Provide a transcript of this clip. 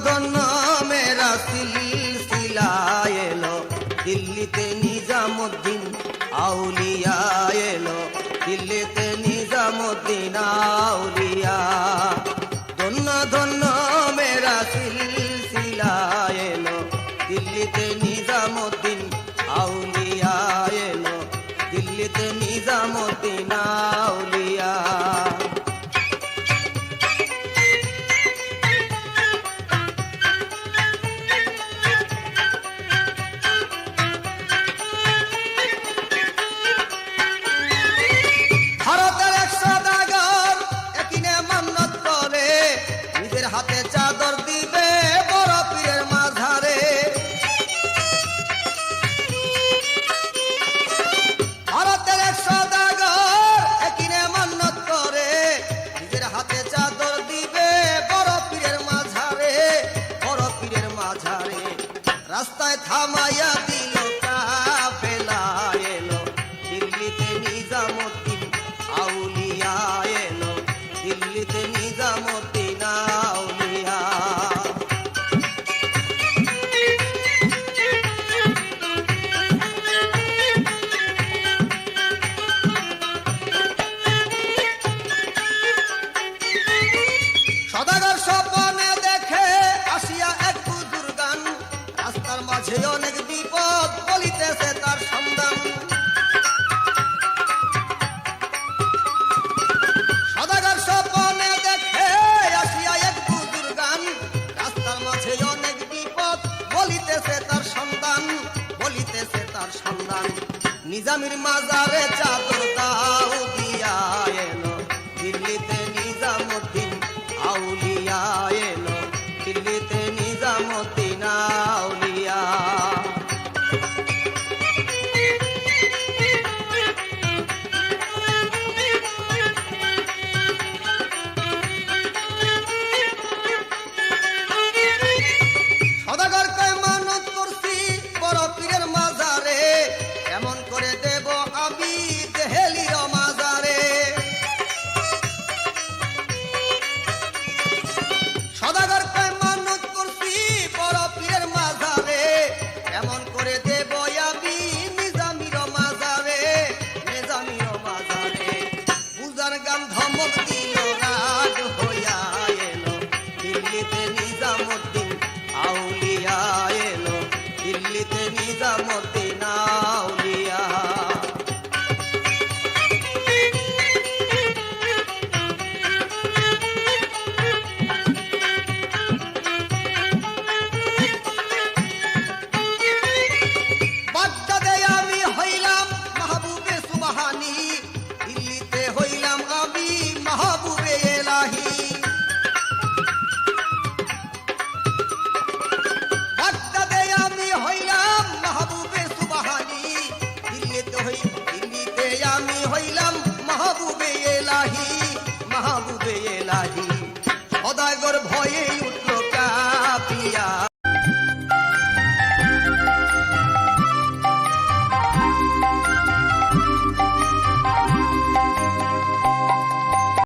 ধন্য মেরা সিলসিলা এলো দিল্লিতে নিজামুদ্দিন আউলিয়া এলো দিল্লিতে নিজামুদ্দিন আউলিয়া ধন্য ধন্য মেরা সিলসিলা এলো দিল্লিতে নিজামুদ্দিন আউলিয়া এলো দিল্লিতে নিজামুদ্দিন আউলিয়া হাতে চাদর দিবে বড় পীরের মাঝারে ভারতের এক সওদাগর একিনে মান্নত করে নিজের হাতে চাদর দিবে বড় পীরের মাঝারে বড় পীরের মাঝারে রাস্তায় থামাইয়া দিল কাফেলা এলো দিল্লিতে নিজামুদ্দিন আউলিয়া এলো দিল্লিতে নিজামুদ্দিন আউলিয়া সদাগর স্বপ্নে দেখে আসিয়া এক বুজুর্গান রাস্তার মাঝে অনেক বিপদ বলিতেছে তার সন্ধান সদাগর স্বপ্নে দেখে আসিয়া এক বুজুর্গান রাস্তার মাঝে অনেক বিপদ বলিতেছে তার সন্ধান বলিতেছে তার সন্ধান নিজামের মাজারে চাদর দাও দিয়া এলো দিল্লিতে নিজামুদ্দিন আউলিয়া এলো দিল্লিতে নিজামুদ্দিন আউলিয়া সদাগর কয় মানত করছি বড় পীরের মাজারে এমন করে দেব আমি দেহেলির মাজারে সদাগর কয় মানত করছি বড় পীরের মাজারে এমন করে দেব আমি নিজামির মাজারে নিজামির মাজারে পূজার গান ধমক দিল রাগ হইয়া এলো দিল্লিতে নিজামুদ্দিন আউলিয়া এলো দিল্লিতে নিজামুদ্দিন আউলিয়া বাগদাদে আমি হইলাম মাহবুবে সুবহানি দিল্লিতে হইলাম আমি মাহবুবে এলাহি বাগদাদে আমি হইলাম মাহবুবে সুবহানি দিল্লিতে আমি হইলাম মাহবুবে এলাহি সদাগর ভয়ে